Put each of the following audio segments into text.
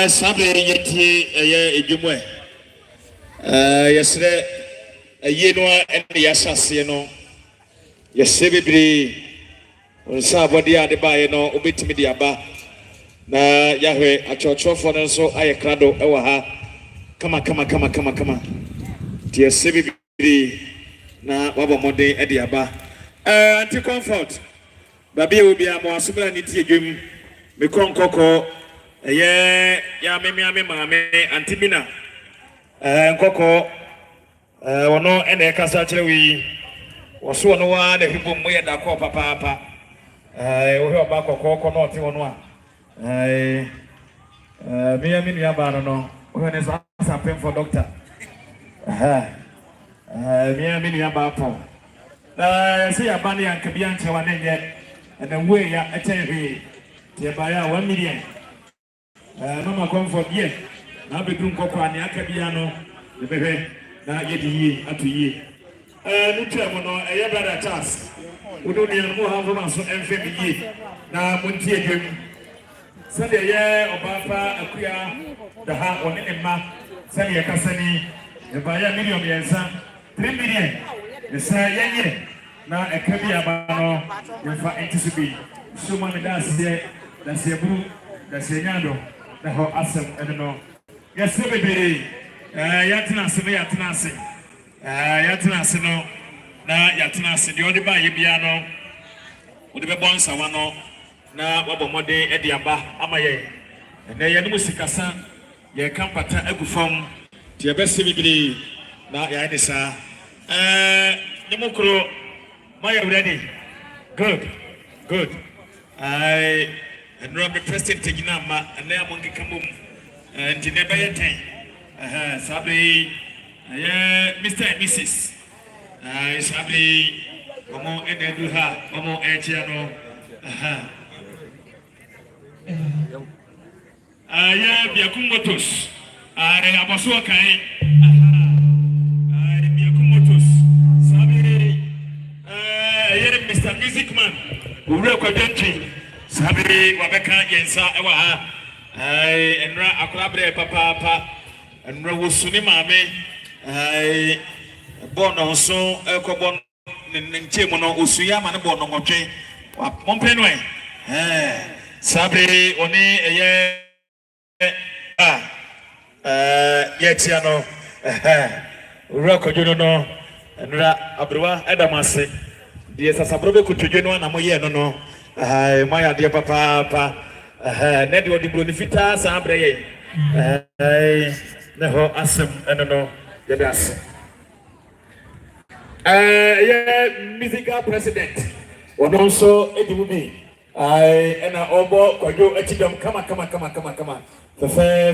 Sabe yeti ejumwe yesre yeno ene yasase no yese bebre onsa body ade bae no obetimi de aba na yahwe achochofo no so aye krado ewa ha kama ti yese bebre na wabo mode ade aba anti comfort babi obi amo asubra ni ti ejum me konkoko ya meme maame antibina nkoko wono ene kasa kire wi woso wono wa na hibom mo yeda ko papa wo he oba kokoko no ti wono a me nua ba no wo ne sa pen for doctor me nua ba po na se ya ba ne anka bia nche wa ne nye na we ya etehe ti ba ya 1 million mama comfort ye na bedroom kokko ani akabia no de bebe na yedi yi atu yi nutremo no eye brother Charles udo ni no ha fo so emfe bi yi na monti edwem sade ye obafa akuya da ha one ne ma sade ye kasani e ba ya million yensa 3 million de sa yenye na ekabia ba no yefa entisibi so ma me da se buru da se nyando na ho asem eno yes bebere yatina ase no na yatina ase de odi ba ye bia no odi be bonsa wa no na wabomode ediaba amaye na ye no musikasa ye kampata agufam tie bese bibiri na ya ni sa Nimukro, my ready. Good. I and Robert Preston Tiginama and now Monkey Kamum and Tinebayate. Sabri, Mr. and Mrs. Sabri, Omo Ededuha, Omo Echiano. Biakumotus. I was okay. Mr. Music Man, who real Kojo Antwi, Sabiri Wabeka Yensa Ewa, and Ra Aklabre Papa, and Rawusuni Mame, born on so, Elcobon, Nintimono, Usuyam and Bono Moche, Mompenway, Sabiri Oni, Yetiano, Real Kojo and Ra Abrua Edamase. Yes, as a brother could to join one amoye no. My dear papa, Ned would be bonifita, Sabre. Never asem, no, yes. Musical president. One also it will be. And I obo Kojo Antwi, come. The fair.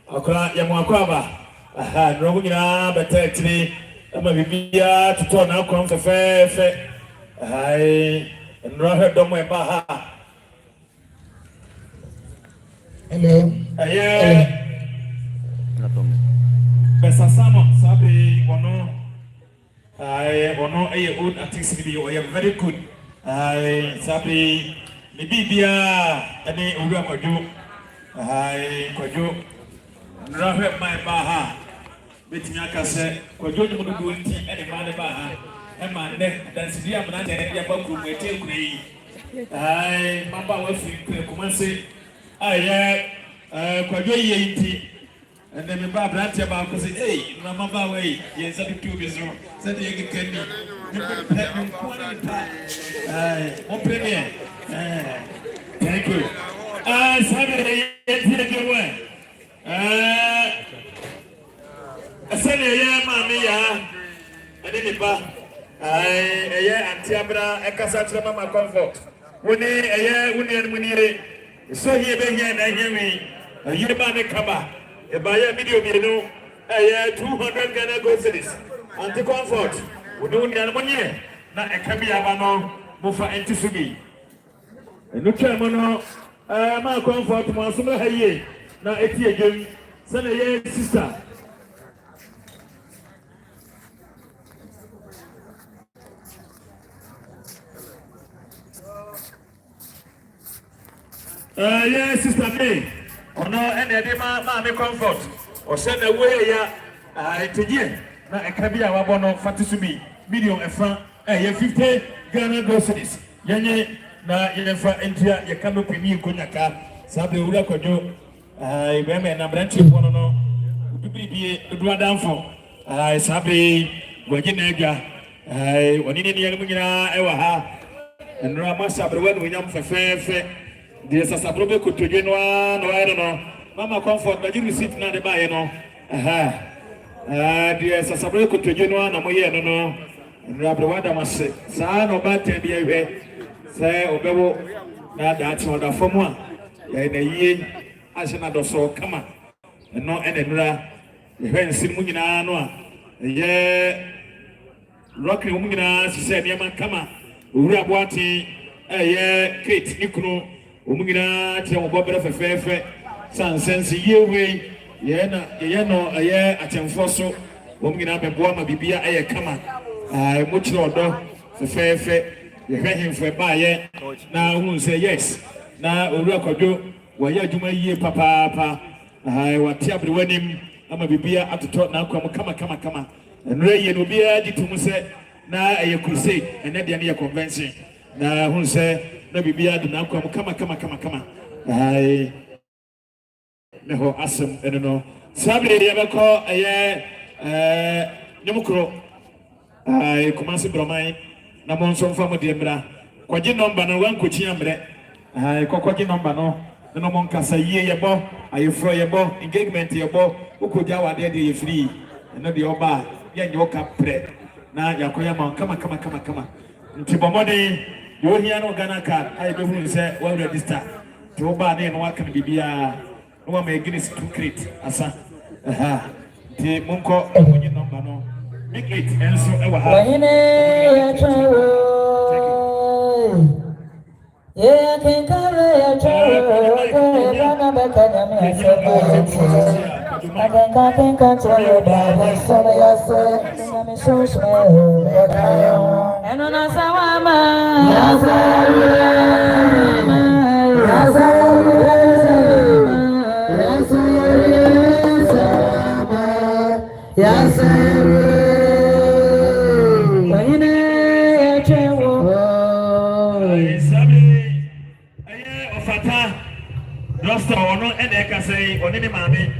Akra Yamuakwaba. No, but actually. I'm a bibia to turn out come to fair. And rather don't my baha. Hello. Besa Samo, Sabi, Bono. I Bono, a good activity, or very good. I Sabi, the bibia, any Uga Kojo. I Kojo. Rather my baha. Betimiaka say Kojo Antwi and Maneba and my neck that's the Amana and Yabaku wete kuri. Mamba was Kumasi. Kojo Antwi and then Baba Brantaba was hey, Mamba way, yes, I do business. Said you can open. Thank you. Saturday, I said, Mammy, and then Antiabra, and Cassatra, Mamma Comfort. When so here, and I hear me, a year by the cover, a buyer video, 200 Ghana groceries, anti comfort, we don't get money, not a Kabiabano, Mufa Antisubi. And no Chamono, my comfort, Masuma Haye, now Etienne, son a sister. Yes, Sister May. Oh no, and the man comfort. Or send away to you. Now, a cabia wabono fatisubi, million and franc, 50 Ghana groceries. Yanye, na yefa entria, ye cannot be me, Kunyaka, Sabi Ula Kojo, I women and branch of one no. Be a dua down for. I Sabi, Wajinaga, I wanted Yamina, Ewaha, and Ramasa, the one we know for fair. There's a saprobe to join one, no, I don't know. Mama comfort, but you receive not the buy, no. There's a saprobe to join one, no, I don't know. And Rabawada must say, San or bad be away. Say, Obebo, that's what a form one. In a year, as another so come on. And no any bra. The hen Simuna, no. Yeah, Rocky Mumina, she said, Yaman, come on. Urabwati, Kate, Nikno. Umina tia mbobere fefefe sansense yewe ye no aye atemfoso umina beboa ma bibia aye kama mochiro odo fefefe ye hwehemfe baaye na hu say yes na owura Kojo waye adwuma yie papa wate abrewanim ama bibia atoto na akwa kama enre ye no bia ditum se na aye crusade ene de ne ye convention na hu say na bibia de na akwa kama neho asem eno sabre ye beko nyomukro kumasi bromai na monso mfa mo de mbra Kwaji number no one kuchi ambre. Kwaji number no. No mon kasa ye yebo, ayefro yebo, engagement yebo, ukuja wa de free. No the oba, ya nyoka pre. Na yakoya man kama. Nti bomode yo hia no Ghana card, I be hu say well register. To oba na no aka bibia. No wa me Guinness to create asa. Nti munko onye number no. Make it enso e wa ha. Yeah, can carry a child. I can control your body. So I say, I'm so small. And on a sawama, yes, Roster ono ene ka say onini maame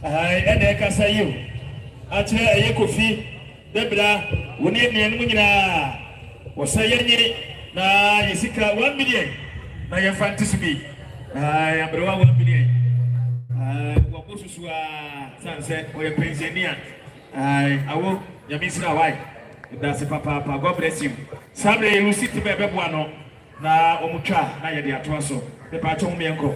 ene ka say you ache eye kofi debra woni enienu nyina wo say yenye na yesika 1 million na ye fantasy bi abrewa 1 million wo bosusu sanse o ye pensioner awo yamisira why that's papa God bless you sabre you sit be beboa no na omutwa na ye de ato so pe pa chom me enko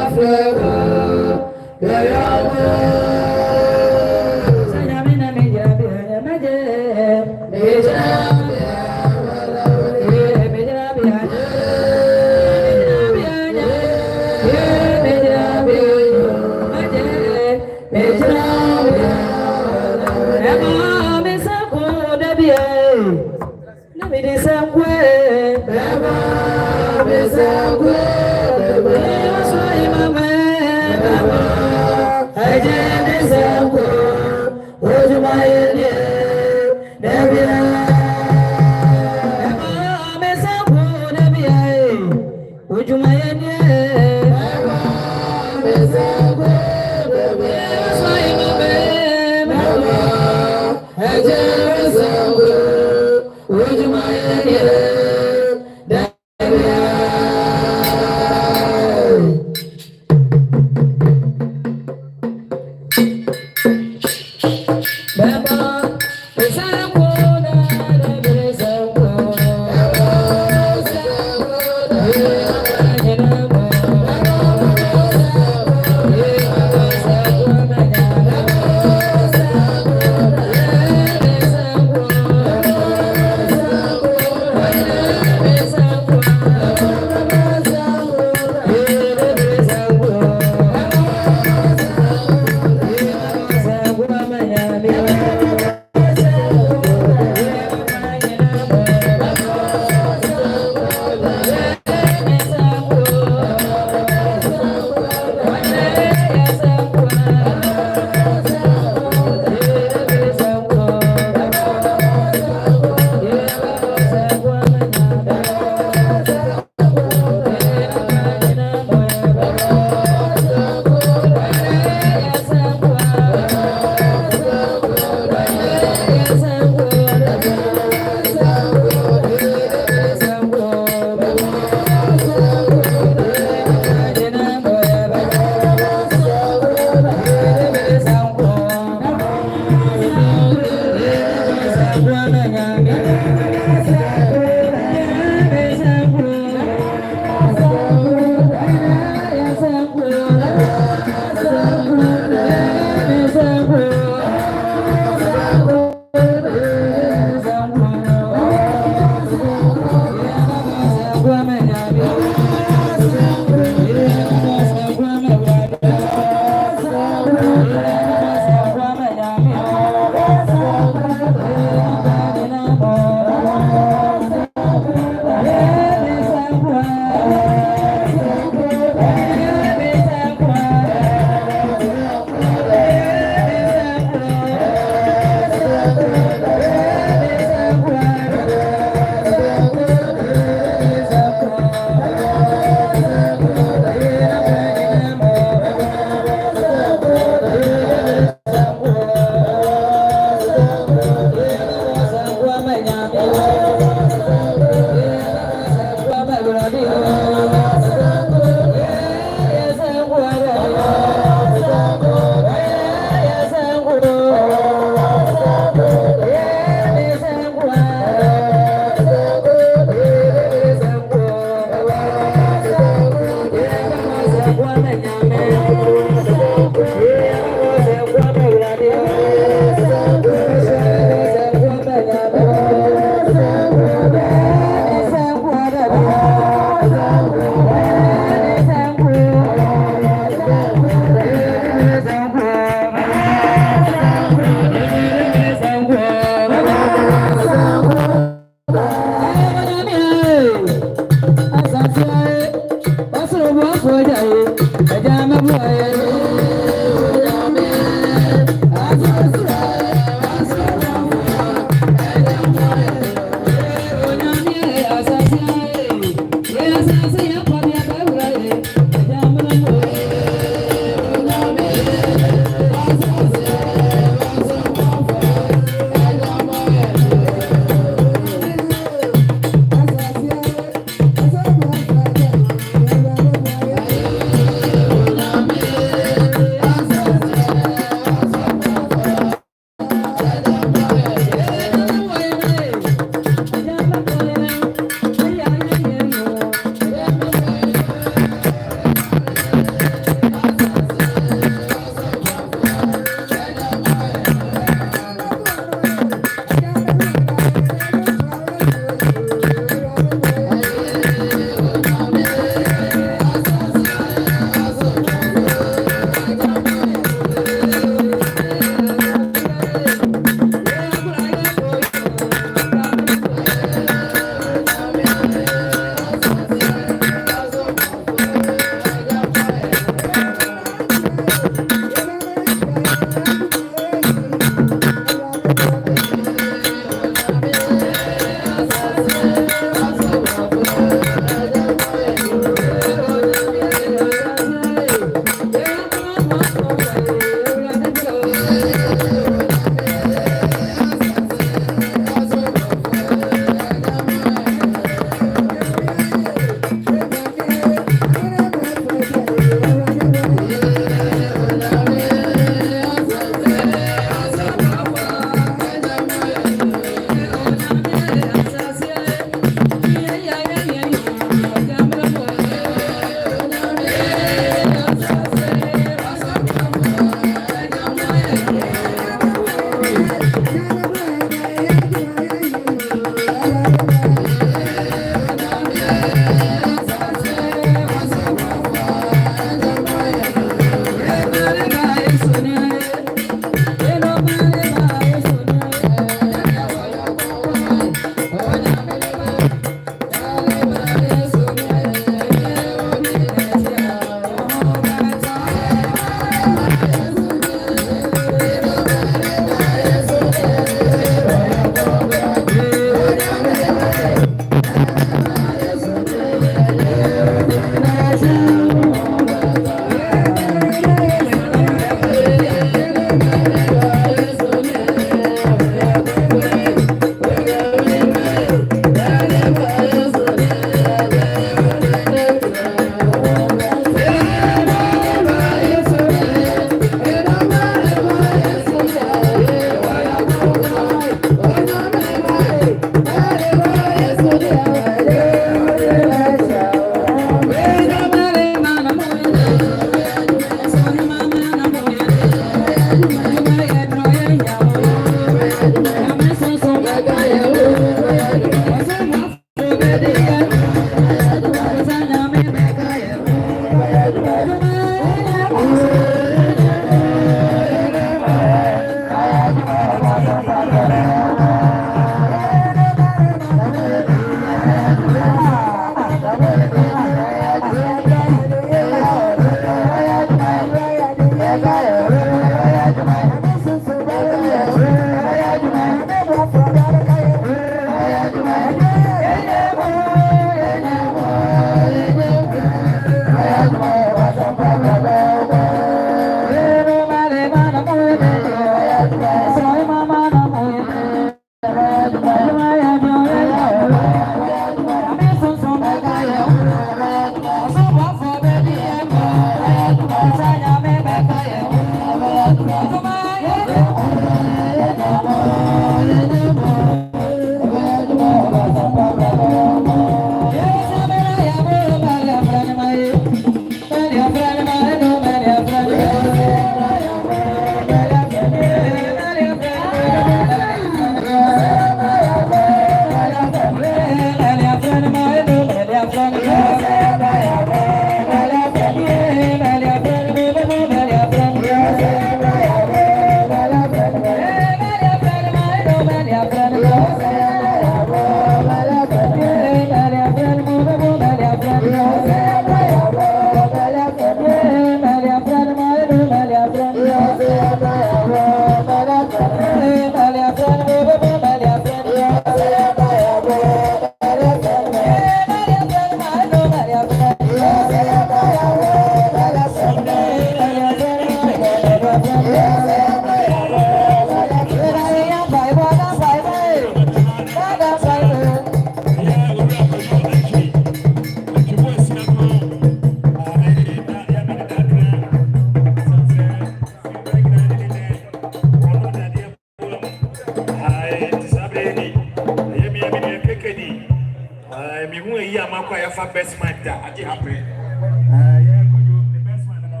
best man that I happy. Yeah, the best man no.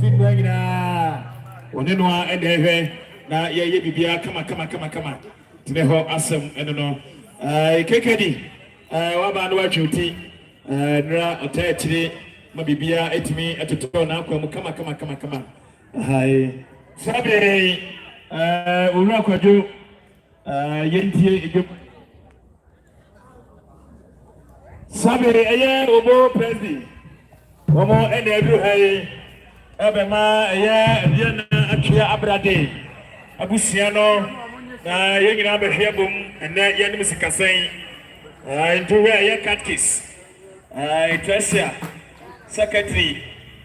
Fin going na. Onenwa edehe na ye bibia kama. Tine ho asem eno no. Kekedi. Wa ba no atwuti. Nra otaatire ma bibia etimi etoto na akwa mu kama. Sabe owura Kojo yentie ejum. Sabe eye obo presi. Womo ene edru hai Ebema eye biana atwa abrade abusia no na yengina behwe bom ene yenim sikasen into where ye catkis treasure secretary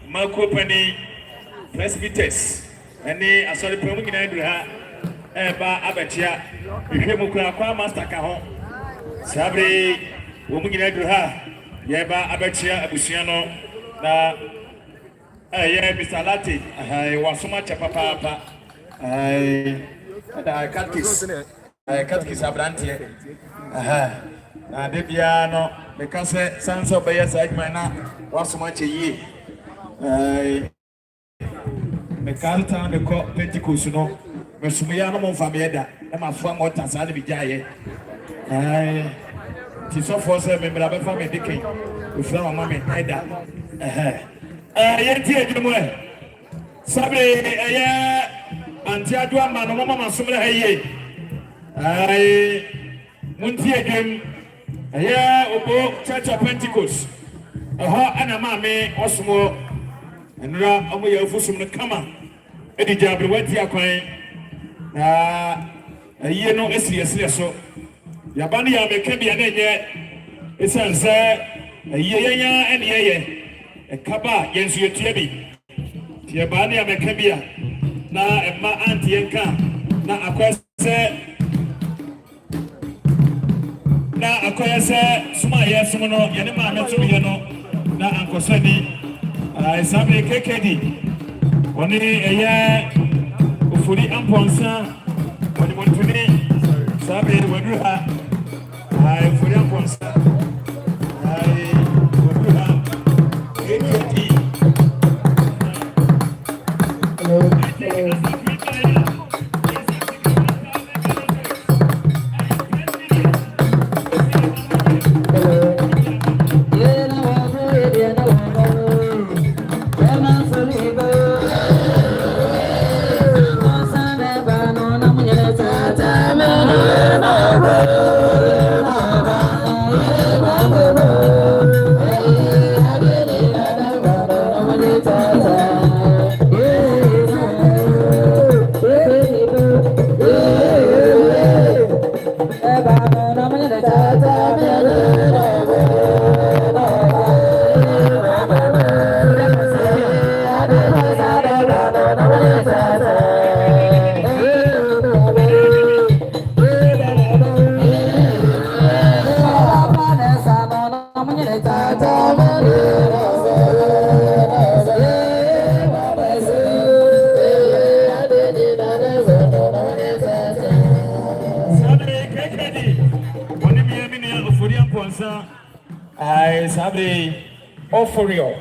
makopani festivities ene asori pemu ngina edu ha eba abatia ehwe mu kura kwa master ka ho sabre wo mu ngina edu ha ye ba abatia abusia no na yeah, Mr. Lati, was so much a papa. Catkis Abranti. Debiano, because sons of Bayas Agmana was so much a year. The Carlton, the Pentecost, no, Messumiano Fameda, and my former Tasali Vijaye. Tis so for 7 member family decay with our mammy Eda. Yentie edwumwe sabe antiadwa ma no mama somre haye muntie edwum obo Church of Pentecost ana ma me osomo enra omo ya ofusum no kama edi jabre wati akwan na no esire so ya bani ya meka bia na enye esanse yenya ene Kaba yensu yetuebi tie ba ne amekabia na emma anti yenka na akwese suma yesu no yene ma metu ye no na ankosani sabe kekedi oni eye ofuri amponsa oni montuni sabe wadu ha ofuri amponsa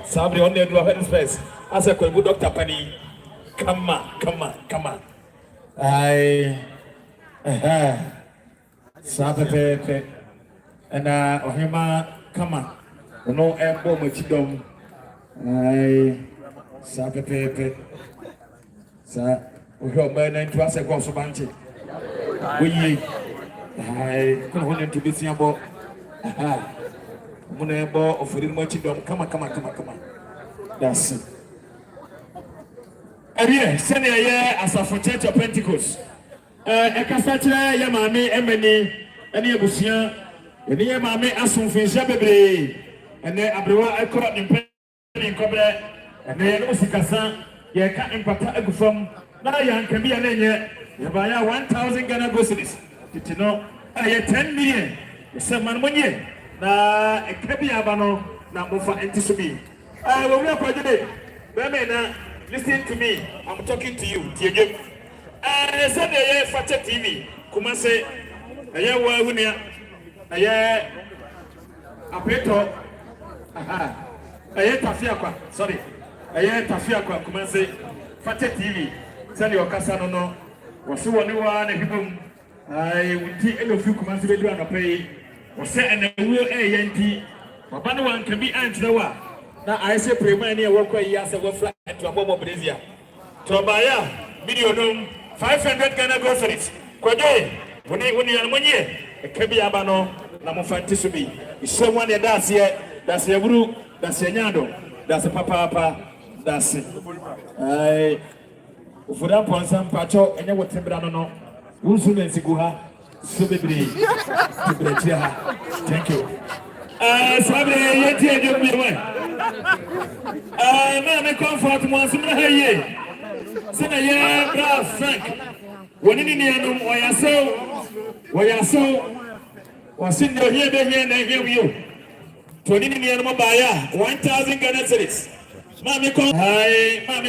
Sabri on the door space. As a good doctor Penny. Come on. Sabe and Oheneba come on. No elbow with dom. Sabe Sir, we have been to us a gossip banty. We couldn't to be seen about. Oheneba offering much dom. Come on. That's it. Here, send a year as a Church of Pentecost. Ekasachira ya mame emeni ene abusia ene ya mame asomfin bebre ene abrewa ekoro nimpeni nkobre ene no sikasa ye ka empata agufam na ya nkabi ya nenye ye ba ya 1000 Ghana groceries titino aye 10 million se man monye na ekabi abano na mofa entisubi we we kwajede be na listen to me, I'm talking to you tiege Sunday Fache TV, Kumase, Aya Wunia, Aya Apeto, Aye tafia kwa sorry aye tafia kwa Kumasi Fate TV sani okasa no no wose woni wa na hibum ai wuti eno fi Kumasi bedu anopai wose enawu yenti baba no wan kan bi antrewa na aye se prema ne wokwa yi ase wo fly to abomo Brazil Trobaya video no 500 Ghana groceries kwaje woni almonye ekebi aba no na mo fanti so bi isomwa ne that's a buru, that's a nyado, that's a papa, that's it. I for that point, some pacho, and you would temper no. Who's who is Guha? Subibri. Thank you. Sabre, yet you be away. Man, comfort once in a year. Sina ye, brave Frank. When in the why you so, was in your here, and I hear you. 20 million mobile, 1,000 Ghana cedis. Mommy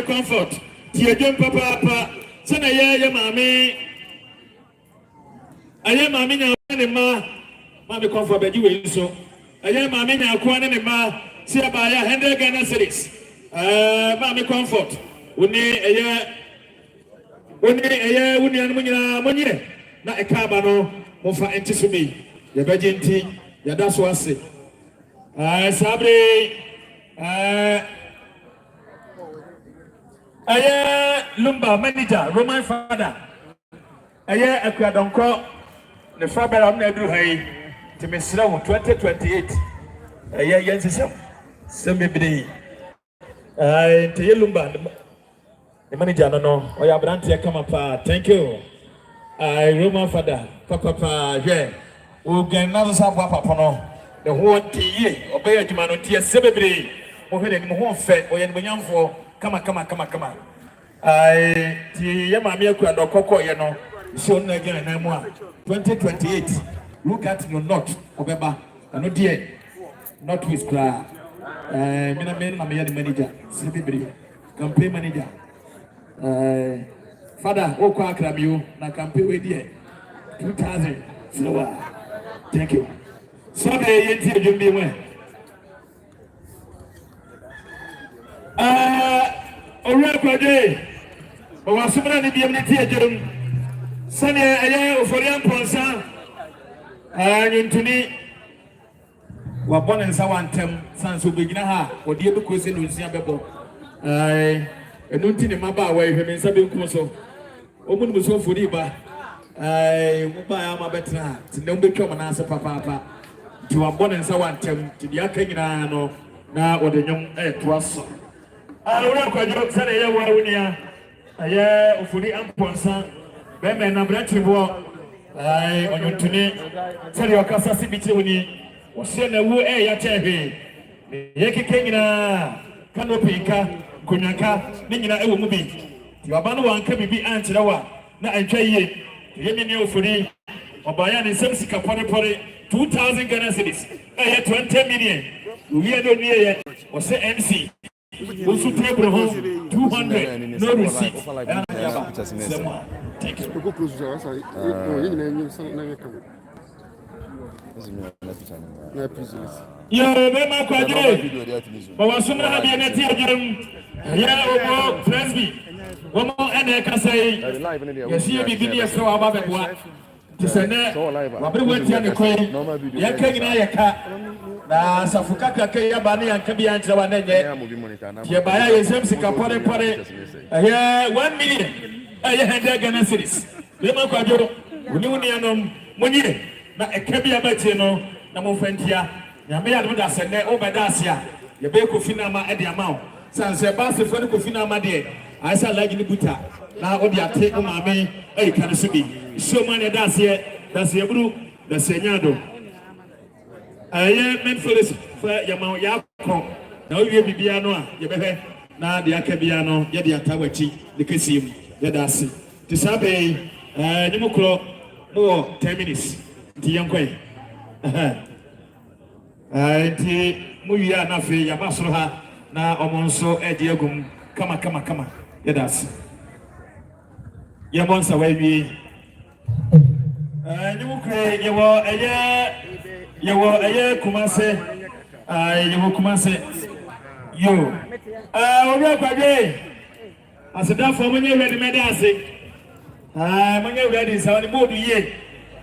comfort. Tia jump papa. Sana ya mommy. I am mammy now. Mommy comfort, but you will so. I am mammy now. Kwane ma. See about 100 Ghana cedis. Mommy comfort. Uni money. Na a carbano. Mofa antisumi. Ya bajenti. Ya that's what I say. Sabre, Lumba manager, Roman father. A Kwadonko, the father of Odehyie to Miss 2028. Yes, Semi. To Lumba, the manager, no, or your brand here come up. Thank you. Roman father, Papa, yeah, we'll get another papa. The whole tea, obey a Jumano tea, Sebebri, Oheneba, Mohon, or for come. I tea Yamamia Koko, you know, soon again, no more. 2028. Look at your not, Obeba, and no dear, not with Clara. Minaman, Mamma manager, Sebebri, campaign manager. Father, O Quakram, you, na campaign with you. 2000. So, thank you. So they yet you be when. Already, but was someone in the immunity. Sunny, I for young person. And into me, what one and so one term, sons who begin her, or dear because in Lucia Bebo. I don't think the Maba way, him in Sabi Kuso. Open was so for Iba. I buy my better to no become an answer, Papa. To a born and so on to the Akagano now or the young to us. I don't know what say a year, a year for the Amponson, Bemen and Bretuba. I on your tune, tell your Casasi between was sent a woo air Yatevi. Yaki Kangina, Canopika, Kunaka, Nina Ewubi. Your Bano can be answered. Now I try ye, Yemin for the Obayan and Semsika Pori. 2,000 Ghana cedis. I had 20 million. We are not near yet. Or say MC. Also, table home 200. No receipt. Thank you. Yeah, Bema Kwaje. But was soon having a tear. Yeah, Presby. One more and I can say, yes, you be video so about it. To send it, Mabri went to the Queen, Yakan Yaka, na Safuka Kayabani and Kabian Jawane, Yabaya is Emsika Pore, 1 million. I had Ghana cities. Lema Kwajo, Unianum, Muni, na a Kabia Batino, Namofentia, Yamea Muda Sene, Obadasia, Yabeko Finama at the amount. San Sebastian Finama de, I saw like in the Buta. Now, Obia take on my a canasubi. So many that's here, that's your blue, that's your yado. I am meant for this for Yamau Yako. Now you be piano, you better now the Akabiano, Yadia Tawachi, the Kissim, the Dasi. To Sabe, Nimukro, more 10 minutes. The young quay. Muya Nafi, Yabasroha, now Omonso, Ediogum, come, Yadas. Yamons away. You were a year Kumase, You will come and say, you. We're ready. I said, that for when you're ready, Medasi. When you're ready, so the board ye.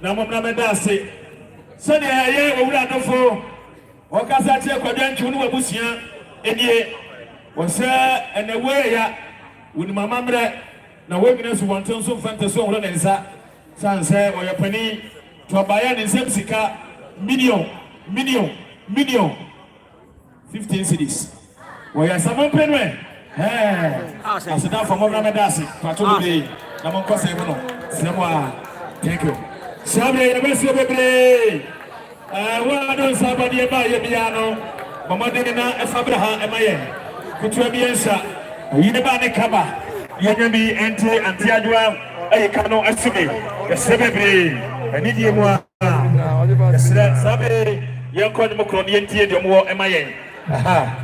Now, Medasi. So, the air will not for. What can I tell Kojo Antwi was here? And ye was and the way with my mamma. Now, working want to so fantasy on and sa. San say, or your penny to a buyer in Semsika. Million. 15 cities. Well, yes, I'm open. Hey, I said that for Mama Dasi. Patrol, I'm on thank you. Saturday, the best of the day. Well, don't somebody about your piano. Mama didn't know if Abraham and my could you be answer? You never the cover. You're going to be entry and Tiadua. I cannot assume the celebrity. I need you more. Sabe, you're calling Mocronian Theatre more MIA. Aha.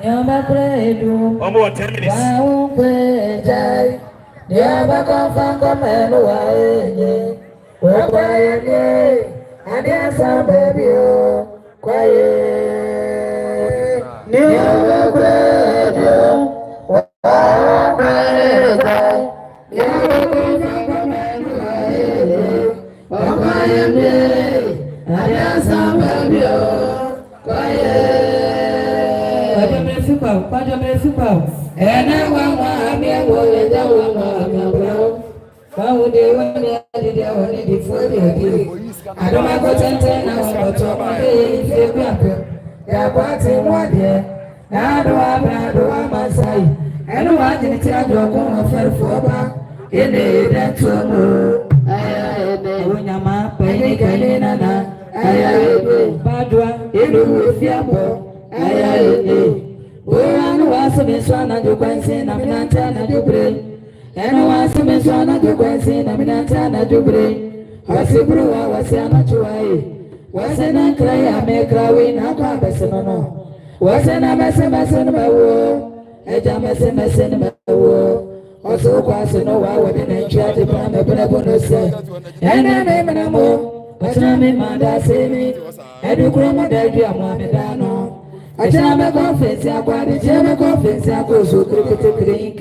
Yamba Predu. One more 10 minutes. I won't play, Jai. Yamba come from away. Well, quiet, and yes, I'm baby. Quiet. Yamba Predu. And I want me a woman, I don't have to tell now, but they're watching one day. Now do I my side. And I didn't tell you I'm for in the tomorrow. I am a penny canina. I Badua, with Yabo. I was a miss one of your question, I'm not trying to bring. And I was a miss one of your question, I'm not trying to bring. Aseibu I was a natural. Wasn't I cry? I make a win, I can't be no. Wasn't I messing in my war? A jammer in my war. Also, was no, I wouldn't try to find a bonus. And I name no more. But I'm in my dad, and you grow my daddy, I'm on the dano. I tell my confess, I got a German confess, I go so drink.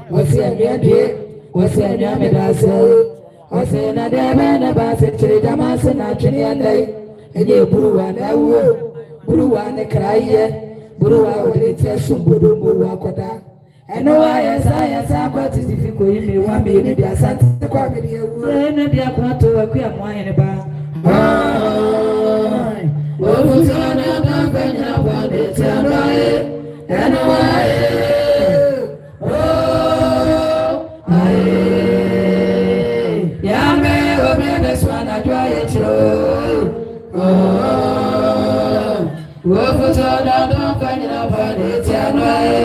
Was he a dear? Was he a yammy? I say, I never about it, Damas and Anthony, and you brew and I will. Brew and a cry, brew out the test of Buruakoda. And no, I got it if you could me one baby, the Santa Quamity, and the Aquato, a queer wine about. What was on a company about it? And why? Oh, yeah, man, this one I try it. Oh, what was on a company about it? And why?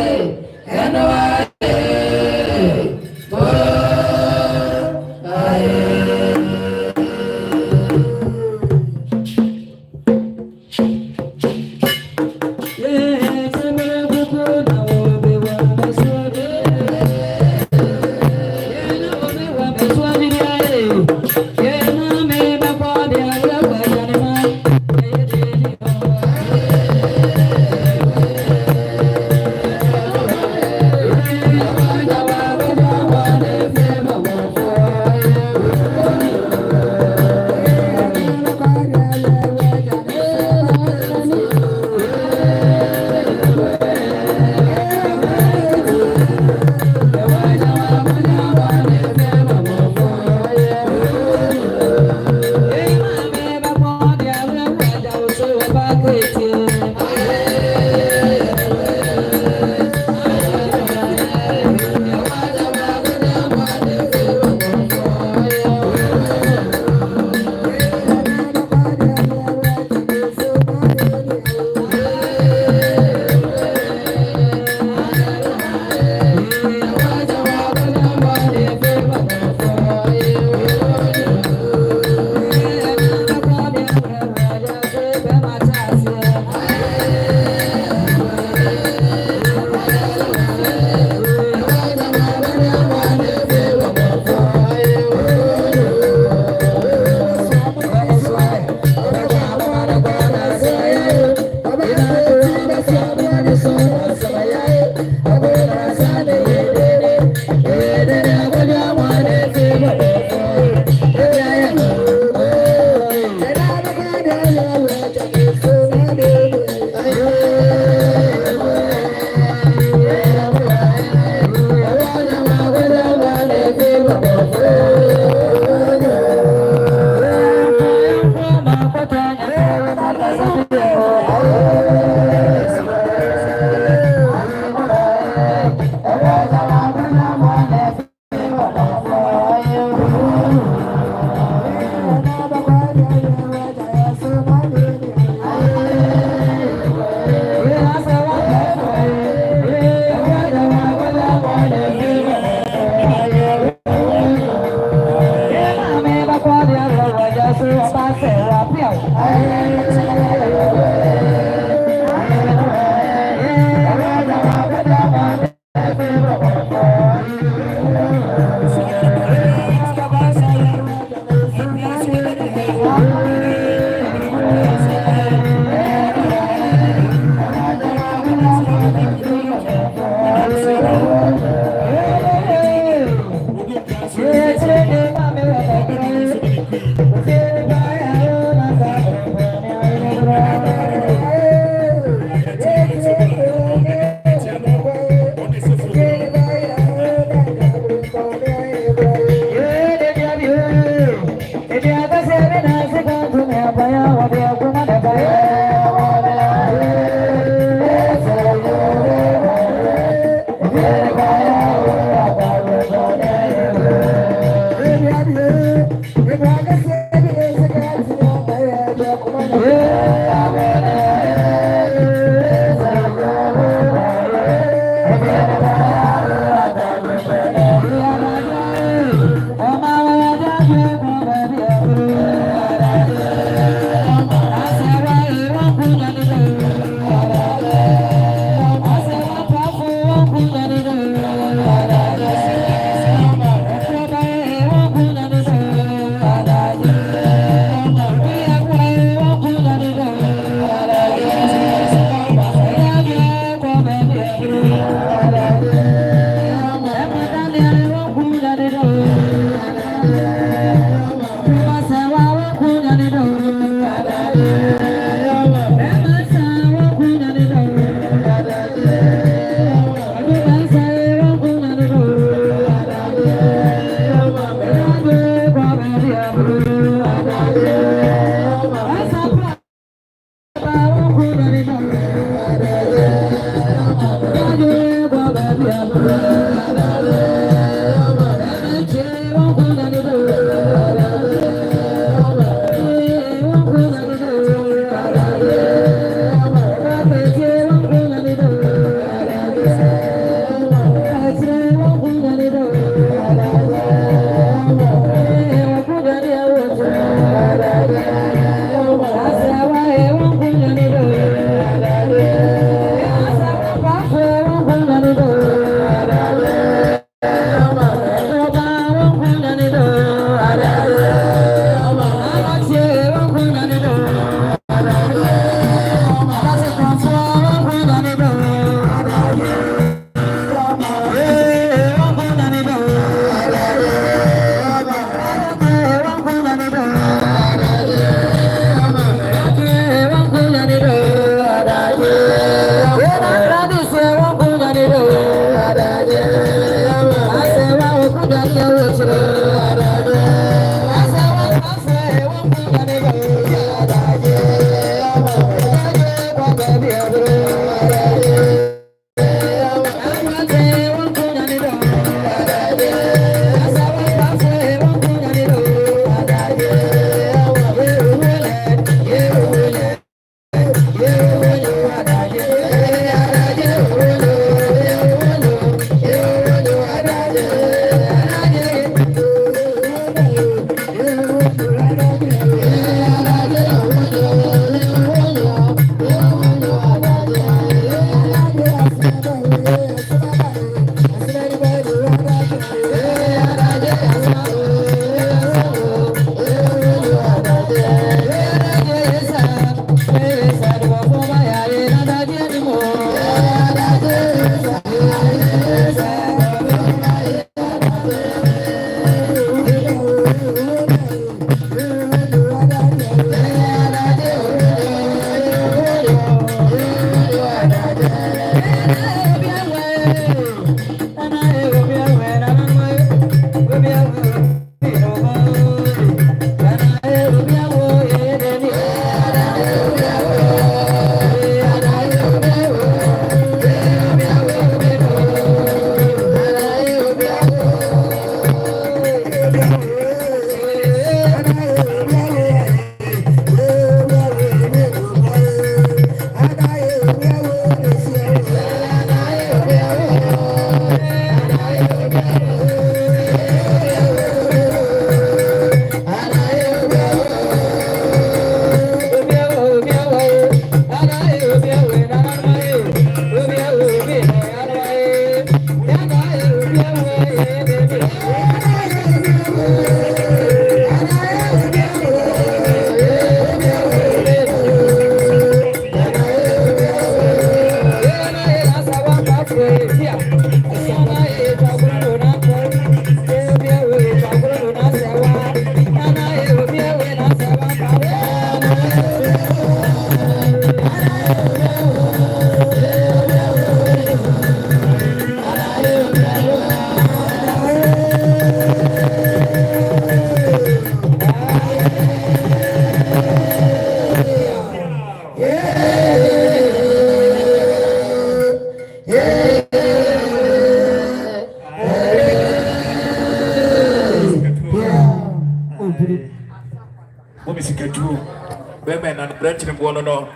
No.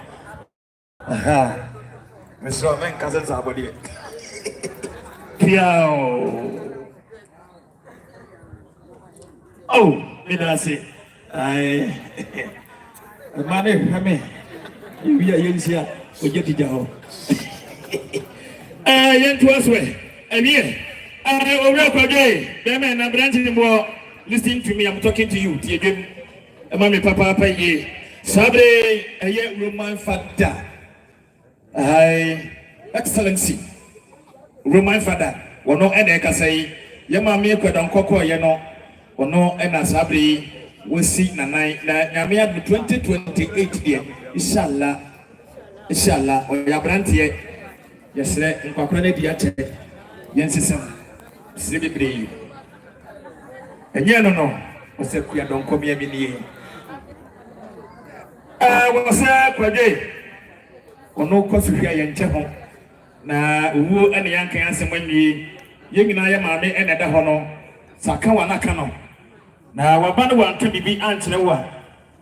Aha. Mr. Men cousins are body. Oh, Minasi. I money, you are here. We get it down. Young to us way. And here, I will Kojo. The man I'm branching more. Listening to me, I'm talking to you. Mommy, Papa, Pay. Sabre, a young Roman father. Excellency. Roman father. One no and I can say, Yamami could uncoco, yano, or no, and as Sabre will see Nanai, Namia 2028 year. Inshallah, or Yabrantie. Yes, sir, in Quacrone Diate. Yensism, Sibibri. And Yano, was a queer don't come here. Was a Kojo or no Kosuya and Chapel. Na who and the young answer when ye, young and I am mammy and at the honor, Sakawa Nakano. Now, what band want to be answered one.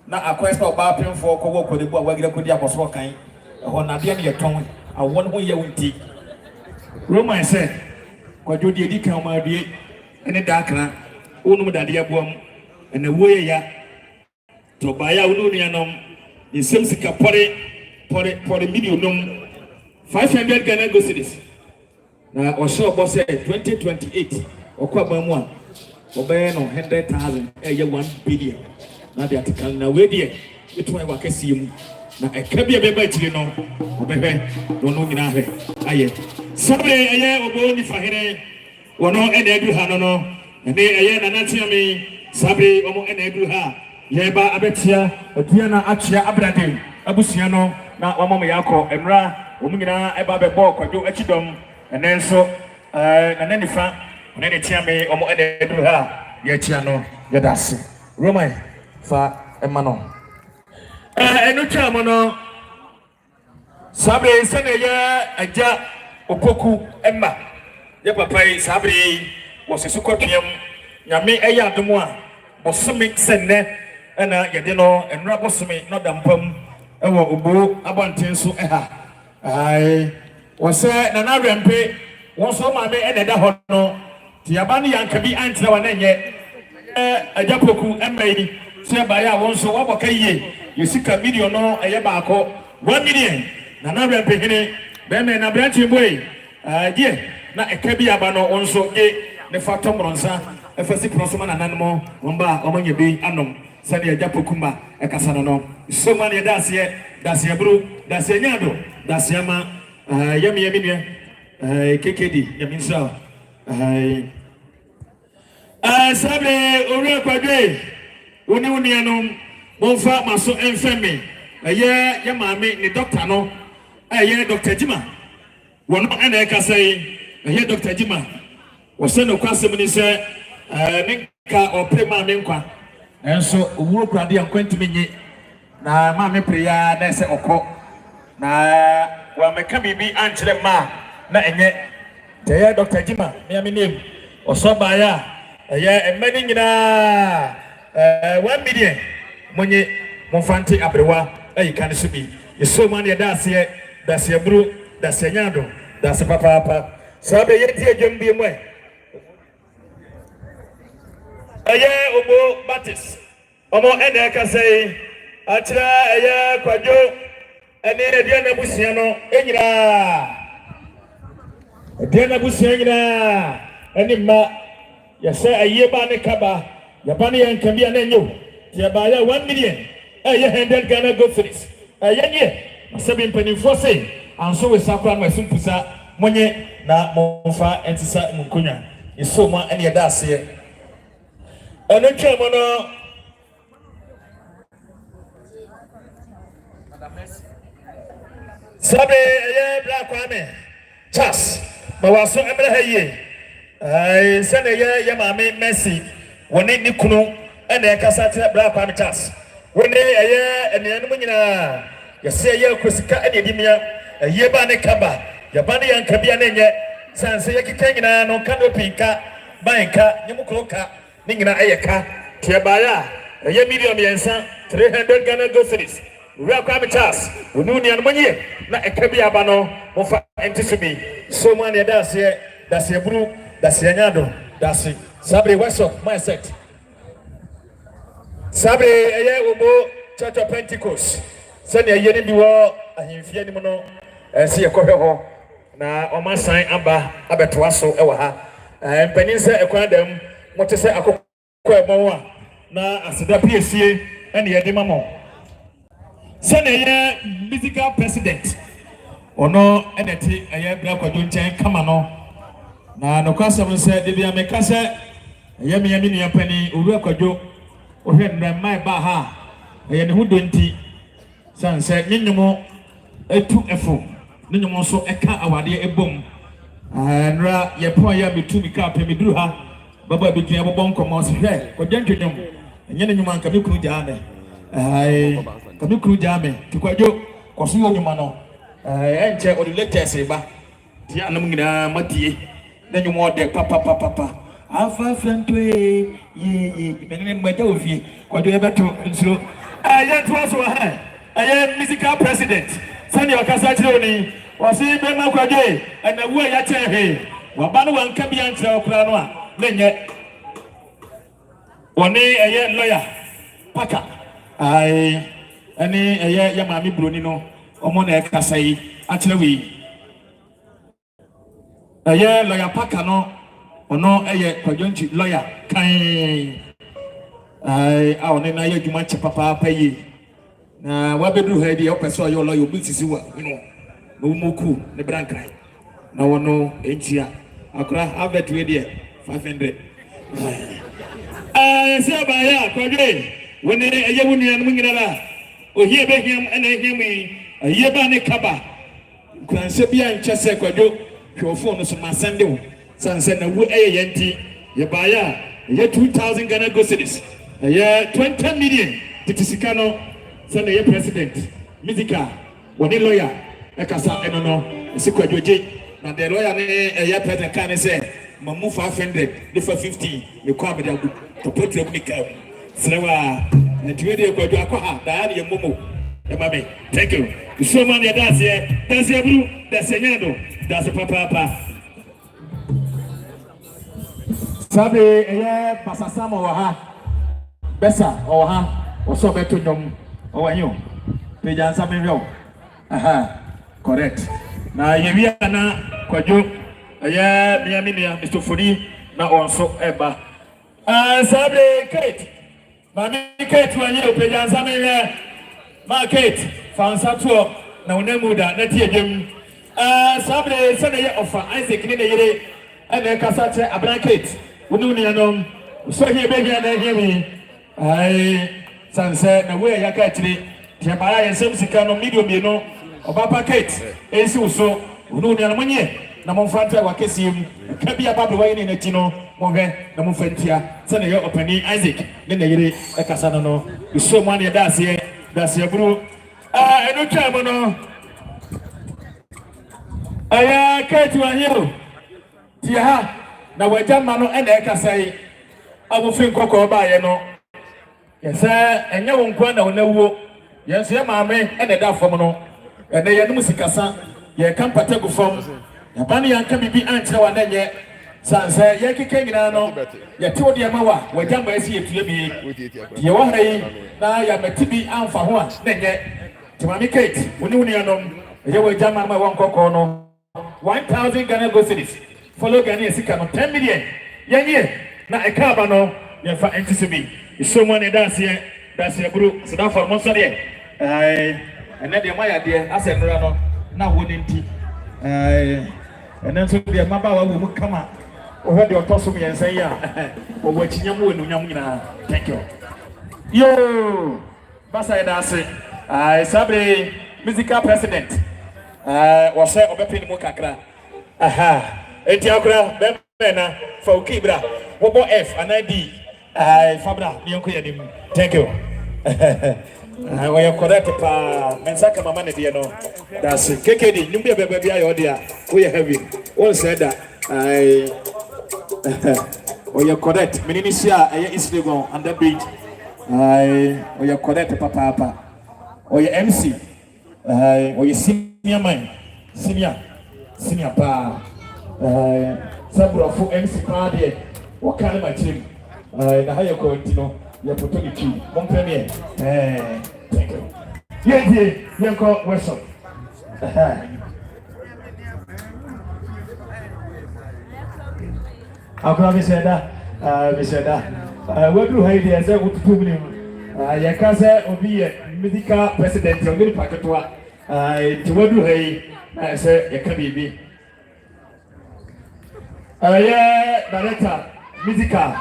Now, a quest of Barpin for Kowo, the boy, Wagia was walking, or Nadia your tongue, a 1 year with tea. Roma said, Kojo did come my dear, and a darker, Uno Dadia Boom, and the way ya to buy a Unianum. In some sika for the medium 500 Ghana go cities. Now, or so boss said 2028 or Kwabam 1 or ban on 100,000 a year 1 billion. Now they are taking away there. It's why I can see him. Now, I can't be a baby, you know, or baby, don't know in a way. Saturday, a year or only for him, or no, and I do Hanono, and they a year and not me, Saturday, or and I do her. Yeba abetia Diana Achia Abradin Abusiano na Wamama Yako Emra Umina Eba Bebo Kojo Echidom and then so and then the front and then the Tiame Omo Edeha Yetiano Yadasi Roma fa Emano Enu Chamono Sabre Senaya Aja Opoku Emma Yapapai Sabre was a Sukotium Yame Eya Dumwa Bosumi Sene and Yadino and Rabosumi, not Dampum, and Ubu, Abantinsu Eha. I was said, Nana Rampe, once on my man and a hono, Tiabani and Kabi answer one yet. A Japoku and May, say by our one so what Kaye, you see a million no a Yabako, 1 million. Nana Rampe, Ben and a branching way. Dear, not a Kabi Abano also, the Fatom Ronsa, a first prosman and animal, Umba, among your be unknown. Sani Japokuma, a Casano. So many that's your brew, that's your yado, that's your ma, Yami Yaminia, KKD, Yaminsa. Sabe, Ore Quadre, Unianum, Bonfa, Maso, and Femi, a year, Yamami, the doctor, no, a year, Dr. Jima. One and I can say, a year, Dr. Jima was sent across the minister, Minka or Prima Minka. And so, work on the acquaintance me. Na mammy prayer, that's a oko. Na, well, me can be answer them, ma. Na, and yet, the Dr. Jima, near me name, or so by ya, a year and many 1 million. Money, Monfanti Abrewa, you can't be. You so many that's here, that's your brew, that's your yado, that's a papa. So, be yet here, Jim be away. A year Obo Baptist. Omo and I can say, Atra, a year Kojo, and then a Diana Busiano, Engra. A Diana Busiana, and Ma, yes, sir, a year Bani Kaba, Yapani and can be an angel. Yabaya 1 million. A year handed Ghana go for this. A young year, 7 penny for say, and so is Sakura, my Sumpusa, monye na monfa entisa munkonya iso mo ene yeda ase eno twemo no sabe ye black kwame chas ma waso emre haye ai sene ye maame Messi woni ni kunu ene ekasa te black kwame chas woni eye eneanum nyina yese ye kosika ene dimia ye ba ne kaba ya ba ne yanka bia ne nye sanse ye kika nyina no canopy ka banka nyemukroka ni nyina ayeka te ba ya eye million yensa 300 Ghana groceries Real Kwame Charles, we know the money. Na ekabi abano, mofa entisubi. So many that's here, that's your brew, that's your nyado, that's it. Sabre what's up, my set. Sabre eye ubo Church of Pentecost. Send your yeni biwa, ahimfie ni mono. Si yakoheho na oma sign amba abetwaso ewa ha. Mpeninse ekwandem, motese akokwe mowa na asida PSA ene yedi mamo. Sene musical president ono eneti eye bra Kojo Antwi kama no na no kwasem se de bia meka se eye me yami ne pani owura Kojo ohwe ndemai ba ha eye ne hudo nti sanse nyinyumo etu efo nyinyumo so eka awade ebom nra ye po ya metu mi ka pe meduru ha baba bi tun abobon komo se hwe Kojo Antwi nyum enye ne nyuma nka me kunu jaame ai kami kuru jame Kojo kosu yo nyuma no enche o latest ba ti anam ngina matie na nyuma de papa afa frentwe ye menene mbaja ofie Kojo ebeto nsuro aye to so ha aye musical president sani wakasa chiro ni wasi be ma Kojo na wu ya chehe waba no wanka bia ntre okura no a menye woni aye lawyer paka ai ani eye ya maami broni no omo na ekasa yi akire wi eye lawyer paka no ono eye Kojo Antwi lawyer kan ai a oni na ye dwuma che papa yi na wabedu ha di opeso yo lawyer obi sisi wa no no moku ne brankran na wono entia akura avet we die 500 se ba ya Kojo woni eye wonu anu ngina la Ohiye behiam ene himi ayeba ne kaba kranse bia nchese Kojo hwofo no so masande wo sanse na wu eye yenti ye baya ye 2000 Ghana groceries ye 20 million titisika no sene ye president musical woni lawyer ekasa eno no esi Kojo je na the lawyer ne ye president kan say mamu 500 defa 50 me kwa be da to put up ni ka sewa Ntiwede Kojo akwa da ya momo mame thank you so many that's here blue that's nyando that's papa sabe eye pasasamo wa ha besa o ha oso beto nyom o wanyo peja nsame hwe aha correct na yewia na Kojo eye miamia Mr. Furi na onso eba sabe Kate Mami Kate wanyi opeja nsame hwe market fansato na onemuda na tiedem sabre sene ye offer Isaac ni ne yire ene kasa che abranket wonu ni anom so hie be hia na hie mi ai sanse na we ya ka tire tie bara ye sem sika no medium ye no oba packet esi uso wonu ni anom nye na monfanta wa kesim ka bia babro wa ni na ti no monge na monfantia sene ye openi Isaac ni ne yire e kasa no so mo ne da se that's your bro. Eno time no. Aya Kate wa hiyo. Tia ha na wajama no ene ekasai. Abofin kokko ba ye no. Yesa enye wo nkwa na onawuo. Yenso ye maame ene da fom no. Ene ye num sikasa. Ye kan pategu fom. Ya bani yanka bibi antre wa nenye. Sanse ye kike nyina no. Ye ti odi ama wa wajama esi ye tue bi. Ye wa hai na ya metibi amfa ho a nenye. Timami Kate, woni anom ye wajama ma won kokko no 1000 Ghana groceries. Follow Ghana sika no 10 million. Yenye na ekaba no ye fa entisibi. So money that's here bro. So that for monso there. Ene de maya de asenra no na woni nti. and then so the Maba will come up. Over the autosome and say, or what you know, thank you. Yo, Basa Dase, I Sabre, musical president, was said of a penny mokakra. Aha, Etiokra, Bena, for Kibra, Wobo F, and ID, Fabra, Yonko, thank you. We are correct, Mensaka Mamma, dear, no, that's it. KKD, you be a baby, I order, we are heavy. All said that we are correct. Minisia, I is legal on the beach. We are correct, Papa. Or your MC, or your senior man, senior pa. Sabra for MC party, what kind of my team? The higher continue, your opportunity, one premier. Thank you. Yeah, you call Wesson. I'll be said that, what do I do? I said, what to do? Your cousin will be a medical president, you're going to pack it to what do I say, a baby. Director, medical,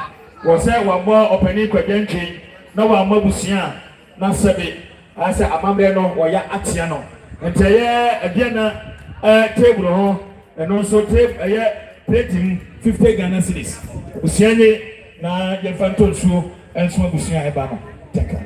was said one more opening credential, no one more busian, not sabi. I said, a mamma or ya atiano, and say, a dinner table, and also tape a year. Plating 50 Ghana cedis. Usianye na yefanto nsuo enso abusia eba no. Teka.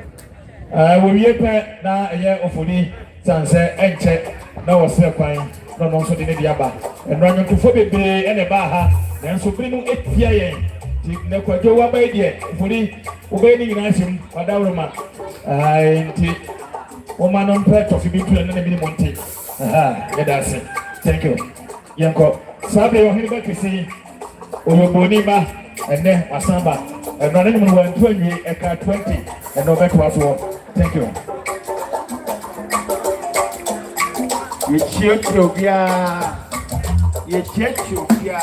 We yepe na ye ofoni sanse enche na wose kwan no no so de ne biaba. Eno anyotofo bebe ene ba ha. Na nso biri no etia yen. Ti ne kwajo wa ba die ofoni obe ni nyina asim wadawroma. Nti o ma no mpe tofi bi tu na bi ni monte. That's it. Thank you. Yanko Sabe Oheneba Kisi, Oyoboniba, and then Masamba, and not anyone 20, Eka 20, and no back was war. Thank you. You check your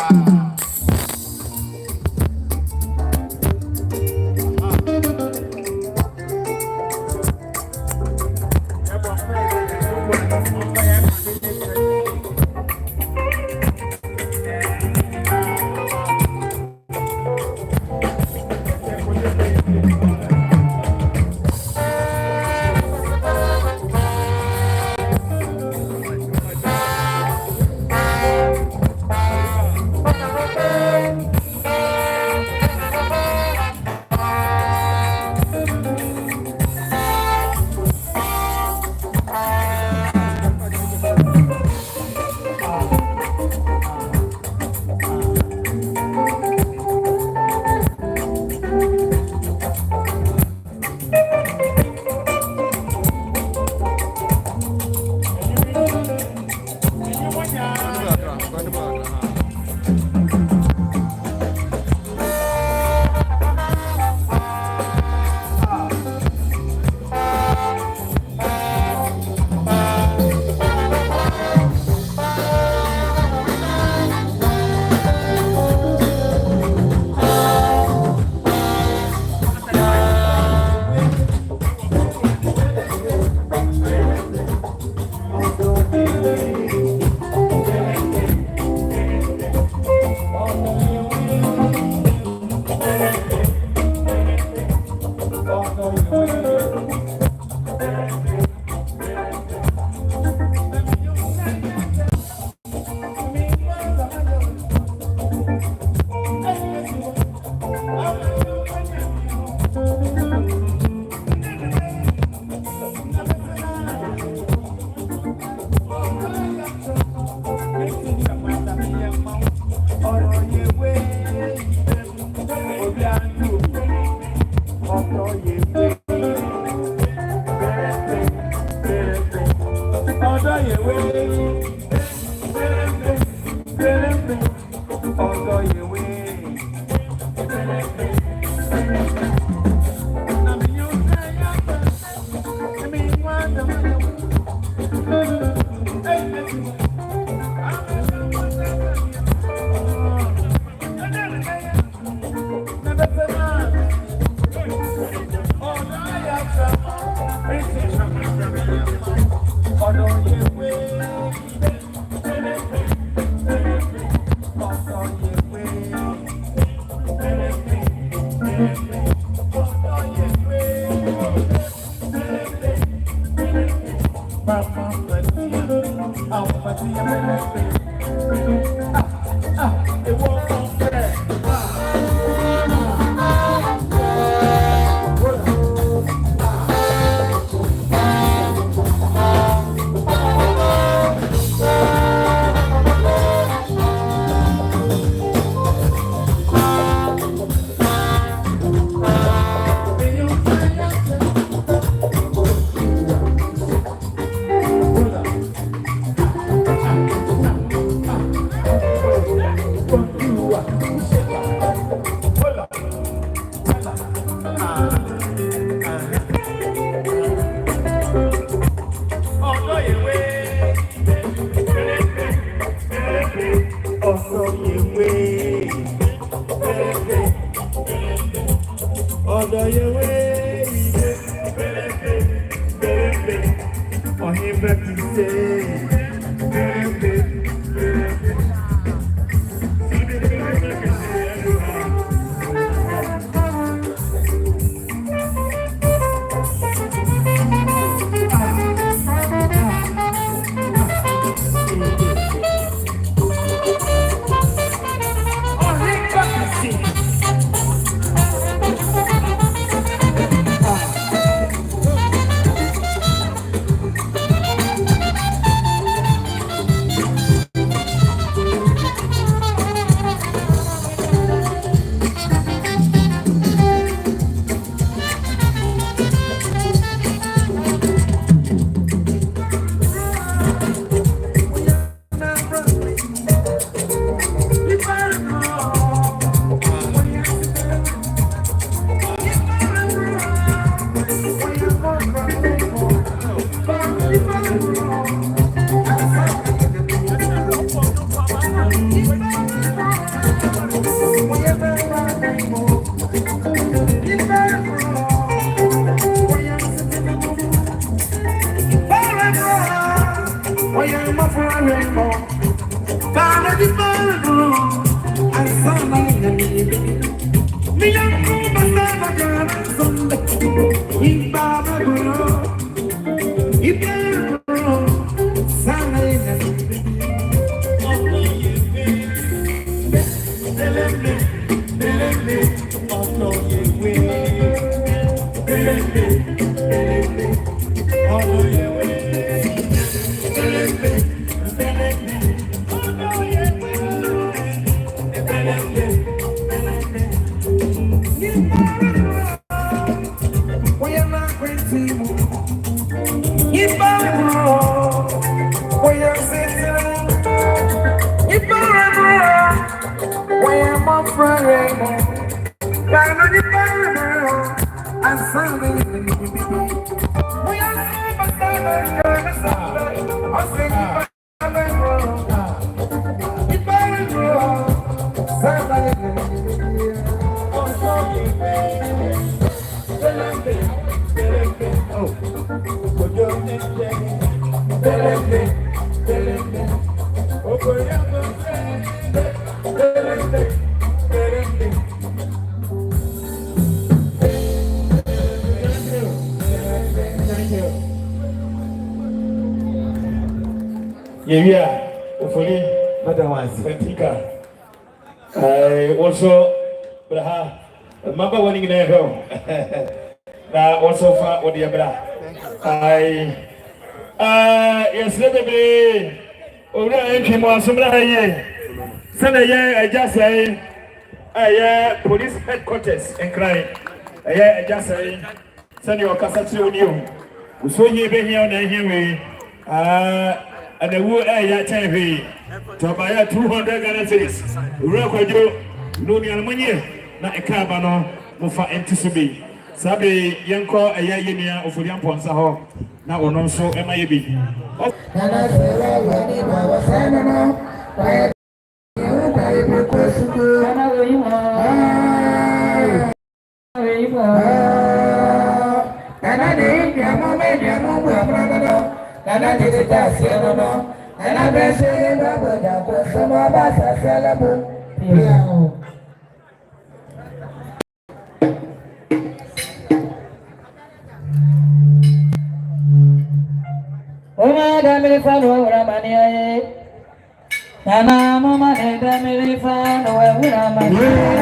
Odehyie Oheneba Yeah, hopefully, Madam Wansi. Fantica. I also, but Mamba winning in there. Also for Odehyie. Yes, let me. Odehyie more similar here. Sunday, I just say, police headquarters and crying. I just say, send your cassette you. So you be here on the highway. And the wood air TV to buy 200 Ghana cedis. Record no near money, not a carbano, Mufa Antisubi. Sabi Yanko, a year of William Ponsaho, now on also MIB. And I did it that no, and I bless you, Baba, some of us are sellable. Oh, my damn, follow Ramania. And I'm a man, damn, fan, where I'm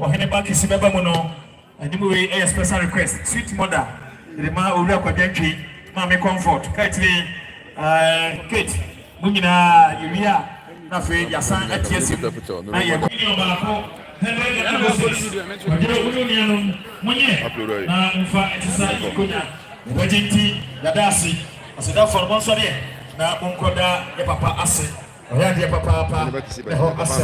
Oheneba kisibeba muno andimuwe a special request sweet mother the ma owura Kojo Antwi ma me comfort kaitri Kate munyina yuria na fe yasan atiesi na ye video balako na mfa etisa ikonya wajinti yadasi aseda formo so de na onkoda ye papa ase oya de papa papa ase